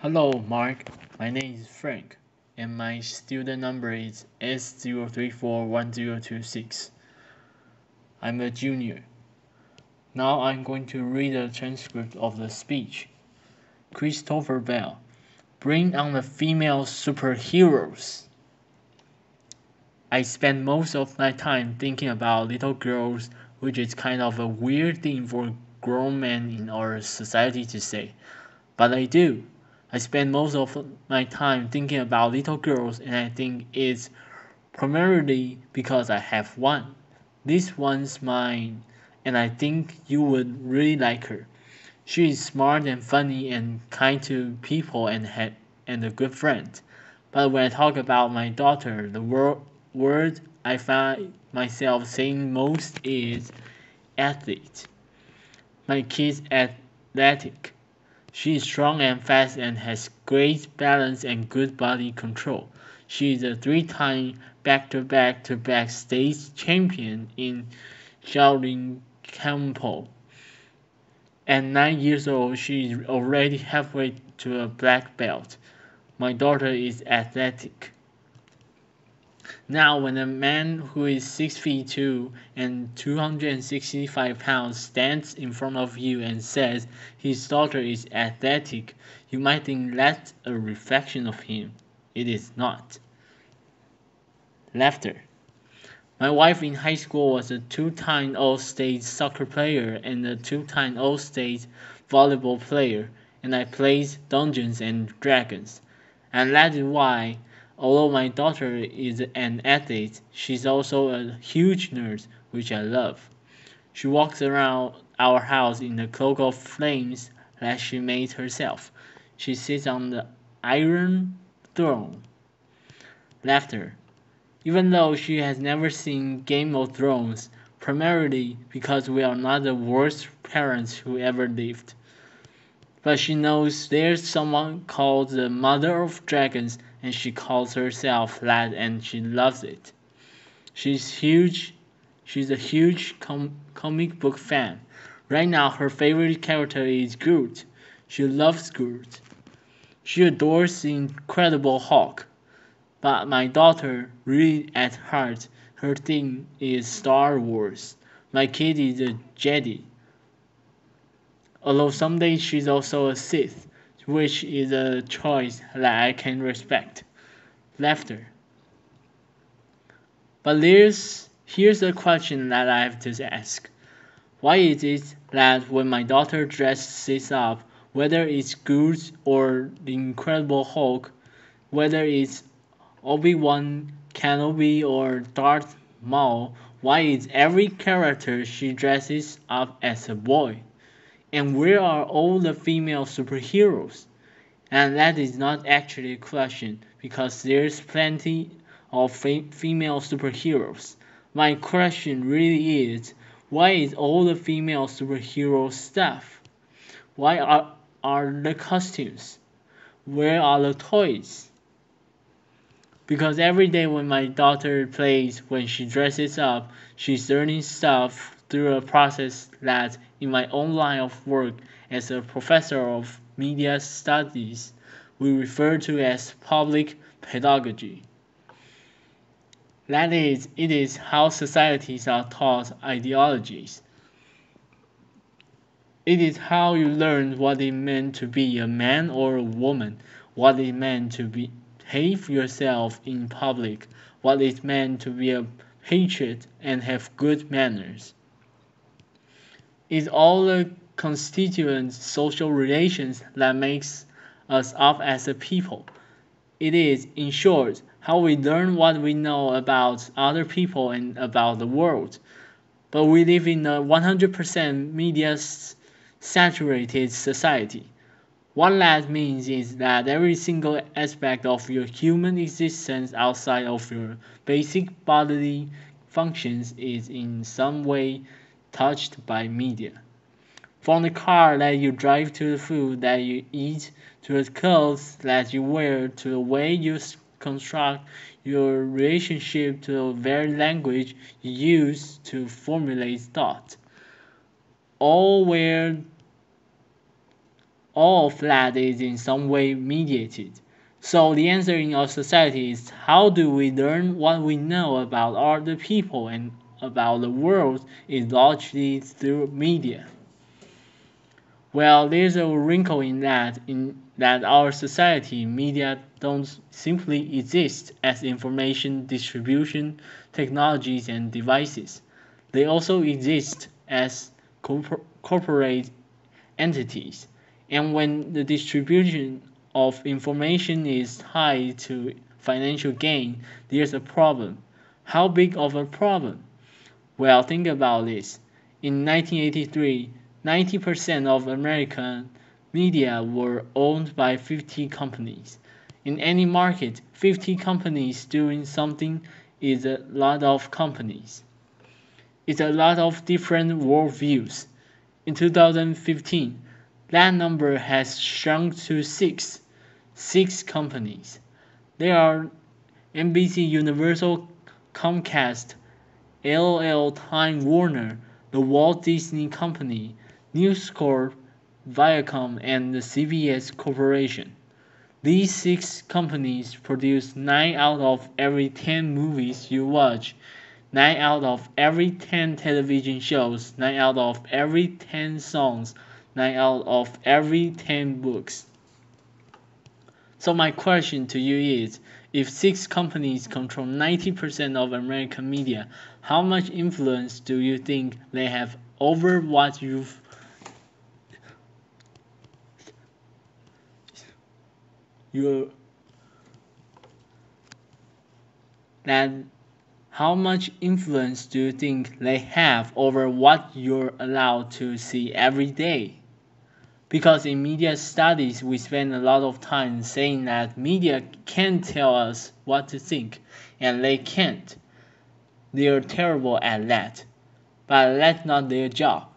Hello, Mark. My name is Frank, and my student number is S0341026. I'm a junior. Now I'm going to read a transcript of the speech. Christopher Bell, bring on the female superheroes. I spend most of my time thinking about little girls, which is kind of a weird thing for grown men in our society to say. But I do. I spend most of my time thinking about little girls, and I think it's primarily because I have one. This one's mine, and I think you would really like her. She is smart and funny and kind to people and a good friend. But when I talk about my daughter, the word I find myself saying most is athlete. My kid's athletic. She is strong and fast and has great balance and good body control. She is a three-time back-to-back state champion in Shaolin Kempo. At 9 years old, she is already halfway to a black belt. My daughter is athletic. Now, when a man who is 6 feet 2 and 265 pounds stands in front of you and says his daughter is athletic, you might think that's a reflection of him. It is not. Laughter. My wife in high school was a two-time All-State soccer player and a two-time All-State volleyball player, and I played Dungeons and Dragons. And that is why, although my daughter is an athlete, she's also a huge nerd, which I love. She walks around our house in a cloak of flames that she made herself. She sits on the Iron Throne. Laughter. Even though she has never seen Game of Thrones, primarily because we are not the worst parents who ever lived. But she knows there's someone called the Mother of Dragons, and she calls herself that, and she loves it. She's huge. She's a huge comic book fan. Right now, her favorite character is Groot. She loves Groot. She adores the Incredible Hulk. But my daughter, really at heart, her thing is Star Wars. My kid is a Jedi. Although someday she's also a Sith, which is a choice that I can respect. Laughter. But here's a question that I have to ask. Why is it that when my daughter dresses up, whether it's Groot or the Incredible Hulk, whether it's Obi-Wan Kenobi or Darth Maul, why is every character she dresses up as a boy? And where are all the female superheroes? And that is not actually a question, because there's plenty of female superheroes. My question really is, why is all the female superhero stuff? Why are the costumes? Where are the toys? Because every day when my daughter plays, when she dresses up, she's learning stuff through a process that, in my own line of work as a professor of media studies, we refer to as public pedagogy. That is, it is how societies are taught ideologies. It is how you learn what it meant to be a man or a woman, what it meant to behave yourself in public, what it meant to be a patriot and have good manners. It's all the constituent social relations that makes us up as a people. It is, in short, how we learn what we know about other people and about the world. But we live in a 100% media saturated society. What that means is that every single aspect of your human existence outside of your basic bodily functions is in some way touched by media. From the car that you drive to the food that you eat to the clothes that you wear to the way you construct your relationship to the very language you use to formulate thought. All where all of that is in some way mediated. So the answer in our society is, how do we learn what we know about other people and about the world is largely through media. Well, there's a wrinkle in that our society media don't simply exist as information distribution technologies and devices. They also exist as corporate entities. And when the distribution of information is tied to financial gain, there's a problem. How big of a problem? Well, think about this. In 1983, 90% of American media were owned by 50 companies. In any market, 50 companies doing something is a lot of companies. It's a lot of different worldviews. In 2015, that number has shrunk to six companies. There are NBC Universal, Comcast, LL Time Warner, the Walt Disney Company, News Corp, Viacom, and the CBS Corporation. These 6 companies produce 9 out of every 10 movies you watch, 9 out of every 10 television shows, 9 out of every 10 songs, 9 out of every 10 books. So my question to you is, if 6 companies control 90% of American media, how much influence do you think they have over what how much influence do you think they have over what you're allowed to see every day? Because in media studies, we spend a lot of time saying that media can't tell us what to think, and they can't. They're terrible at that. But that's not their job.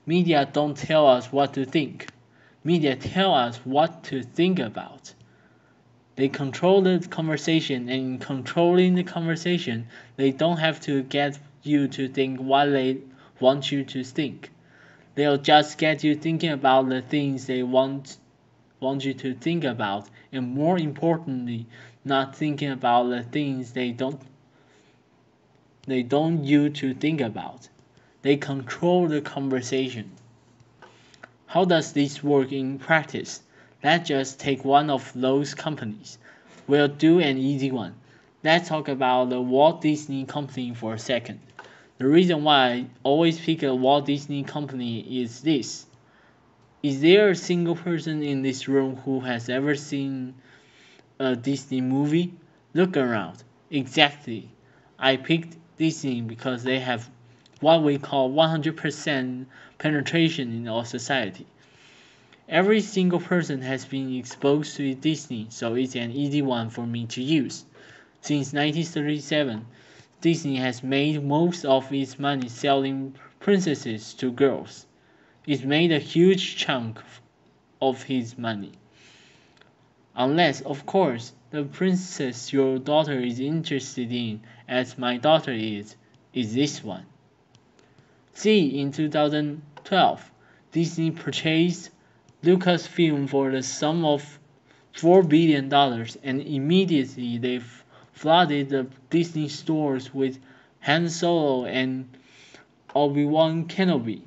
Media don't tell us what to think. Media tell us what to think about. They control the conversation, and in controlling the conversation, they don't have to get you to think what they want you to think. They'll just get you thinking about the things they want you to think about, and more importantly, not thinking about the things they don't you to think about. They control the conversation. How does this work in practice? Let's just take one of those companies. We'll do an easy one. Let's talk about the Walt Disney Company for a second. The reason why I always pick a Walt Disney Company is this. Is there a single person in this room who has ever seen a Disney movie? Look around. Exactly. I picked Disney because they have what we call 100% penetration in our society. Every single person has been exposed to Disney, so it's an easy one for me to use. Since 1937, Disney has made most of its money selling princesses to girls. It's made a huge chunk of his money. Unless, of course, the princess your daughter is interested in, as my daughter is this one. See, in 2012, Disney purchased Lucasfilm for the sum of $4 billion, and immediately they flooded the Disney stores with Han Solo and Obi-Wan Kenobi,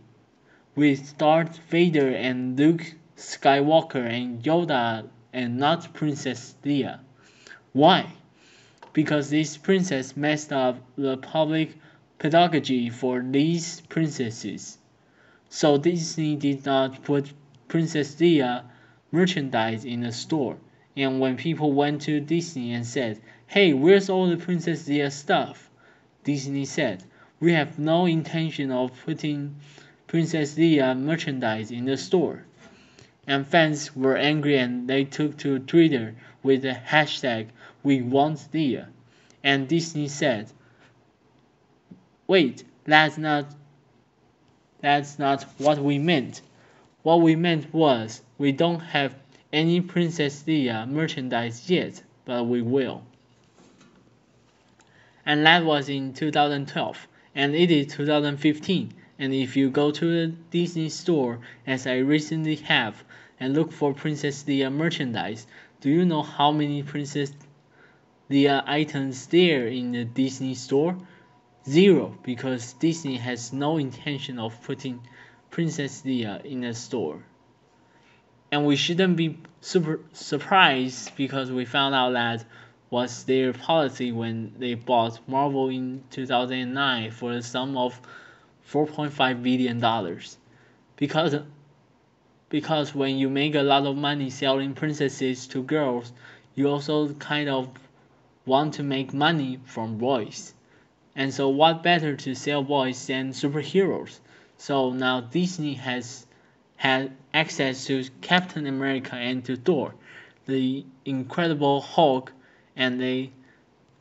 with Darth Vader and Luke Skywalker and Yoda and not Princess Leia. Why? Because this princess messed up the public pedagogy for these princesses. So Disney did not put Princess Leia merchandise in the store. And when people went to Disney and said, "Hey, where's all the Princess Leia stuff?" Disney said, "We have no intention of putting Princess Leia merchandise in the store." And fans were angry, and they took to Twitter with the hashtag "We Want Leia." And Disney said, "Wait, that's not what we meant. What we meant was, we don't have any Princess Leia merchandise yet, but we will." And that was in 2012, and it is 2015. And if you go to the Disney store, as I recently have, and look for Princess Leia merchandise. Do you know how many Princess Leia items there in the Disney store? Zero, because Disney has no intention of putting Princess Leia in a store. And we shouldn't be super surprised because we found out that was their policy when they bought Marvel in 2009 for the sum of $4.5 billion. Because because when you make a lot of money selling princesses to girls, you also kind of want to make money from boys. And so what better to sell boys than superheroes? So now Disney has had access to Captain America and to Thor, the Incredible Hulk, and they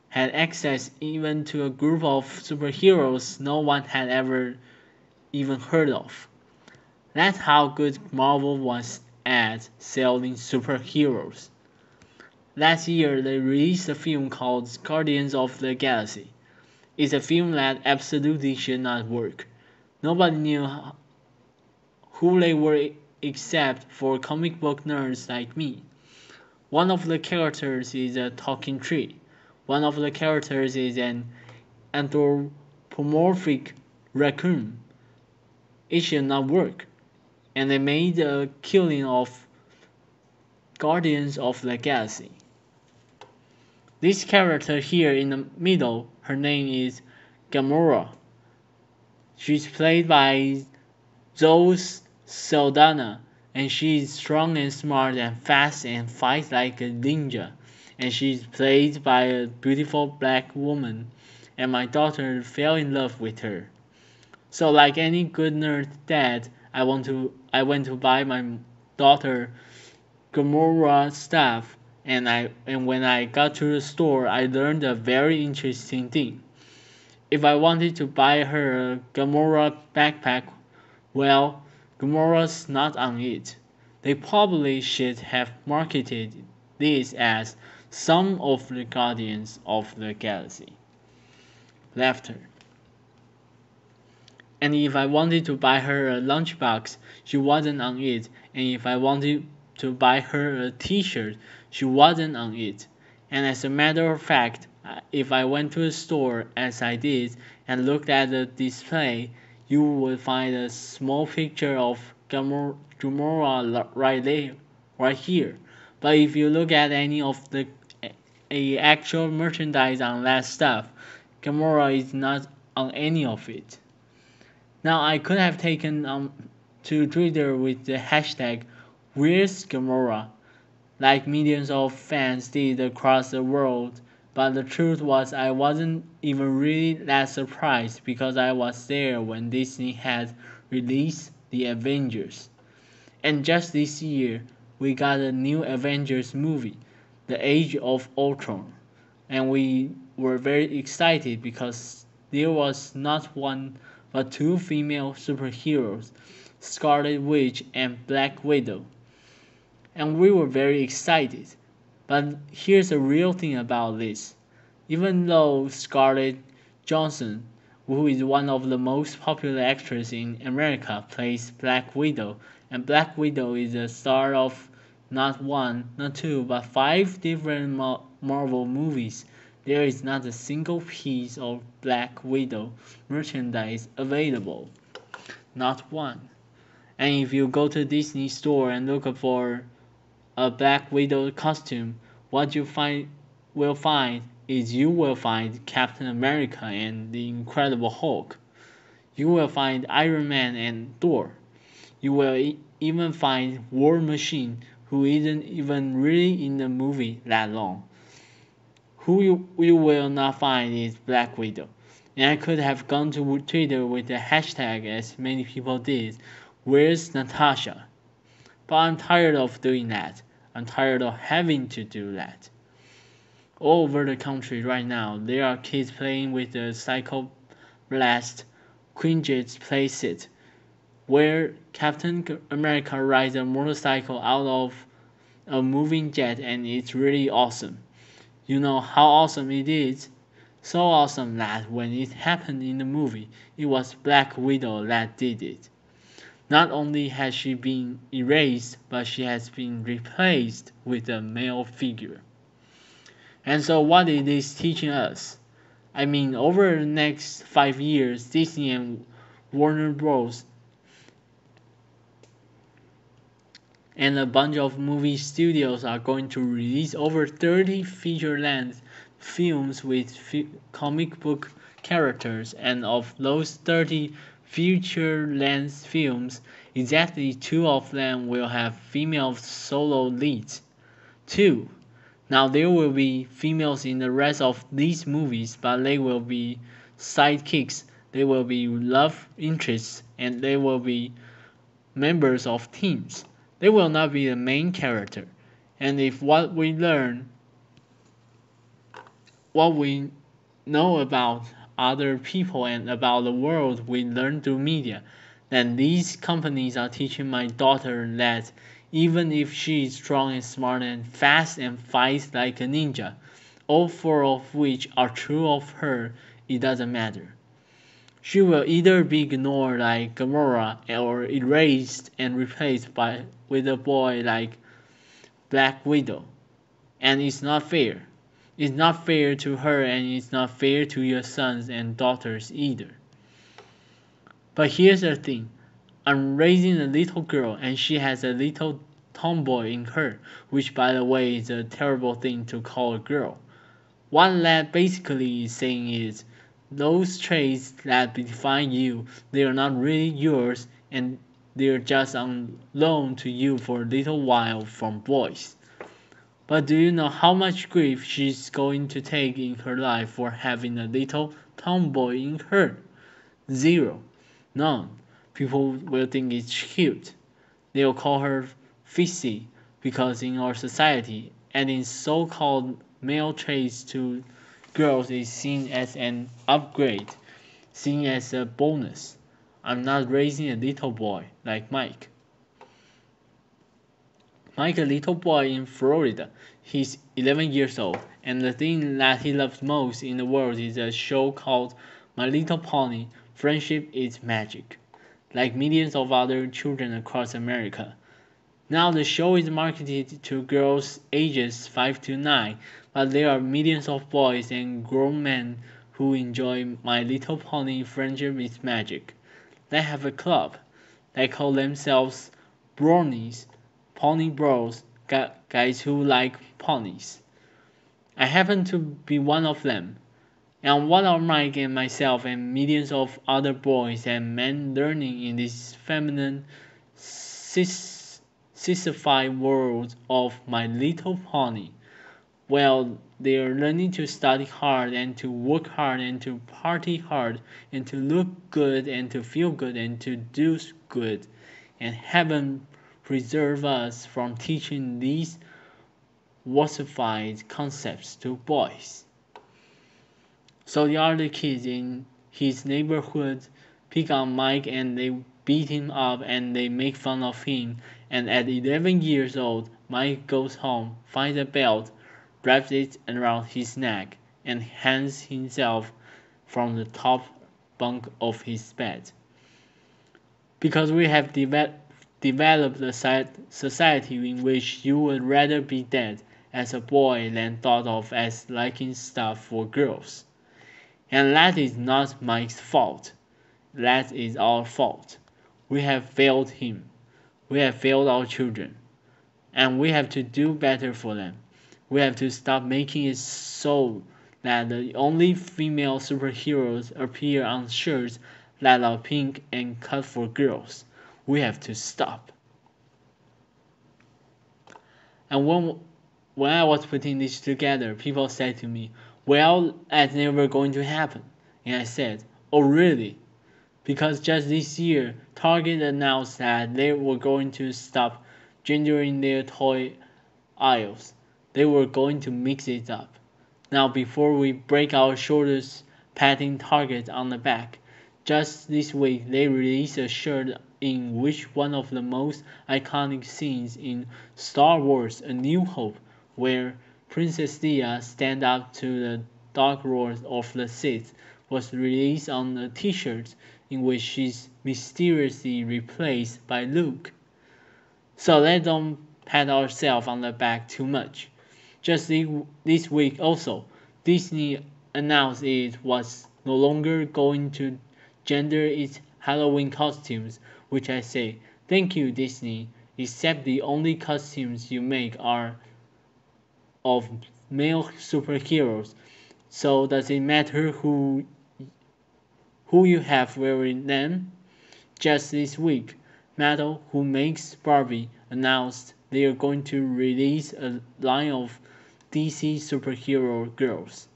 had access even to a group of superheroes no one had ever even heard of. That's how good Marvel was at selling superheroes. Last year, they released a film called Guardians of the Galaxy. It's a film that absolutely should not work. Nobody knew who they were except for comic book nerds like me. One of the characters is a talking tree. One of the characters is an anthropomorphic raccoon. It should not work. And they made a killing of Guardians of the Galaxy. This character here in the middle, her name is Gamora. She's played by Zoe Saldana, and she's strong and smart and fast and fights like a ninja. And she's played by a beautiful black woman, and my daughter fell in love with her. So like any good nerd dad, I went to buy my daughter Gamora stuff, and when I got to the store, I learned a very interesting thing. If I wanted to buy her a Gamora backpack, well, Gamora's not on it. They probably should have marketed this as some of the Guardians of the Galaxy. Laughter. And if I wanted to buy her a lunchbox, she wasn't on it. And if I wanted to buy her a t-shirt, she wasn't on it. And as a matter of fact, if I went to a store as I did and looked at the display, you would find a small picture of Gamora right there, right here. But if you look at any of the actual merchandise on that stuff, Gamora is not on any of it. Now I could have taken to Twitter with the hashtag Where's Gamora, like millions of fans did across the world, but the truth was I wasn't even really that surprised because I was there when Disney had released the Avengers. And just this year, we got a new Avengers movie, The Age of Ultron, and we were very excited because there was not one but two female superheroes, Scarlet Witch and Black Widow. And we were very excited. But here's the real thing about this. Even though Scarlett Johansson, who is one of the most popular actresses in America, plays Black Widow, and Black Widow is the star of not one, not two, but five different Marvel movies, there is not a single piece of Black Widow merchandise available. Not one. And if you go to Disney store and look for a Black Widow costume, what will find is you will find Captain America and the Incredible Hulk. You will find Iron Man and Thor. You will even find War Machine, who isn't even really in the movie that long. Who you will not find is Black Widow. And I could have gone to Twitter with the hashtag as many people did, Where's Natasha? But I'm tired of doing that. I'm tired of having to do that. All over the country right now, there are kids playing with the Psycho Blast Quinjet's playset, where Captain America rides a motorcycle out of a moving jet, and it's really awesome. You know how awesome it is? So awesome that when it happened in the movie, it was Black Widow that did it. Not only has she been erased, but she has been replaced with a male figure. And so what it is teaching us? I mean, over the next 5 years, Disney and Warner Bros. And a bunch of movie studios are going to release over 30 feature-length films with comic book characters, and of those 30 feature-length films, exactly 2 of them will have female solo leads. 2. Now there will be females in the rest of these movies, but they will be sidekicks, they will be love interests, and they will be members of teams. They will not be the main character. And if what we know about other people and about the world we learn through media, then these companies are teaching my daughter that even if she is strong and smart and fast and fights like a ninja, all 4 of which are true of her, it doesn't matter. She will either be ignored like Gamora or erased and replaced with a boy like Black Widow. And it's not fair. It's not fair to her, and it's not fair to your sons and daughters either. But here's the thing. I'm raising a little girl, and she has a little tomboy in her, which by the way is a terrible thing to call a girl. What that basically is saying is, those traits that define you, they are not really yours, and they're just on loan to you for a little while from boys. But do you know how much grief she's going to take in her life for having a little tomboy in her? 0. None. People will think it's cute. They'll call her fissy because in our society, adding so-called male traits to girls is seen as an upgrade, seen as a bonus. I'm not raising a little boy like Mike. Mike, a little boy in Florida. He's 11 years old, and the thing that he loves most in the world is a show called My Little Pony: Friendship is Magic, like millions of other children across America. Now the show is marketed to girls ages 5 to 9, but there are millions of boys and grown men who enjoy My Little Pony: Friendship is Magic. They have a club. They call themselves Bronies, Pony Bros, guys who like ponies. I happen to be one of them. And what are Mike and myself and millions of other boys and men learning in this feminine, sissified world of My Little Pony? Well, they are learning to study hard and to work hard and to party hard and to look good and to feel good and to do good. And heaven preserve us from teaching these wussified concepts to boys. So the other kids in his neighborhood pick on Mike and they beat him up and they make fun of him. And at 11 years old, Mike goes home, finds a belt, wraps it around his neck, and hangs himself from the top bunk of his bed. Because we have developed a society in which you would rather be dead as a boy than thought of as liking stuff for girls. And that is not Mike's fault. That is our fault. We have failed him. We have failed our children. And we have to do better for them. We have to stop making it so that the only female superheroes appear on shirts that are pink and cut for girls. We have to stop. And when I was putting this together, people said to me, well, that's never going to happen. And I said, oh really? Because just this year, Target announced that they were going to stop gendering their toy aisles. They were going to mix it up. Now before we break our shoulders patting Target on the back, just this week they released a shirt in which one of the most iconic scenes in Star Wars: A New Hope, where Princess Leia stands up to the Dark Lord of the Sith, was released on a t-shirt, in which she's mysteriously replaced by Luke. So let's don't pat ourselves on the back too much. Just this week also, Disney announced it was no longer going to gender its Halloween costumes, which I say, thank you Disney, except the only costumes you make are of male superheroes. So does it matter who you have wearing them? Just this week, Mattel, who makes Barbie, announced they are going to release a line of DC superhero girls.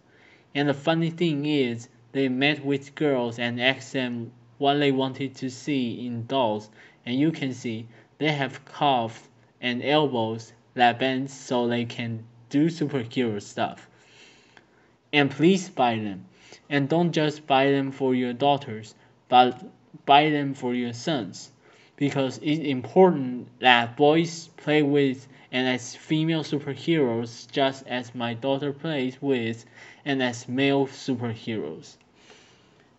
And the funny thing is, they met with girls and asked them what they wanted to see in dolls, and you can see they have calves and elbows that bend so they can do superhero stuff. And please buy them. And don't just buy them for your daughters, but buy them for your sons. Because it's important that boys play with and as female superheroes just as my daughter plays with and as male superheroes.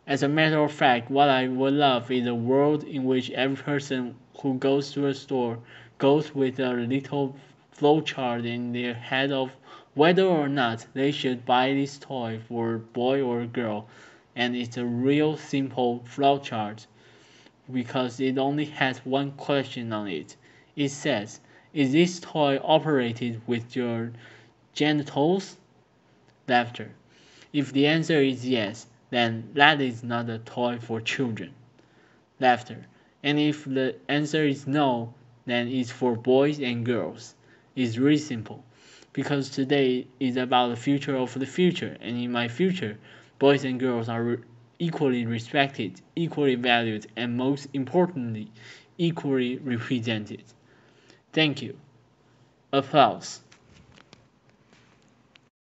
As a matter of fact, what I would love is a world in which every person who goes to a store goes with a little flowchart in their head of whether or not they should buy this toy for a boy or a girl, and it's a real simple flowchart because it only has one question on it. It says, is this toy operated with your genitals? Laughter. If the answer is yes, then that is not a toy for children. Laughter. And if the answer is no, then it's for boys and girls. It's really simple. Because today is about the future of the future, and in my future, boys and girls are equally respected, equally valued, and most importantly, equally represented. Thank you. Applause.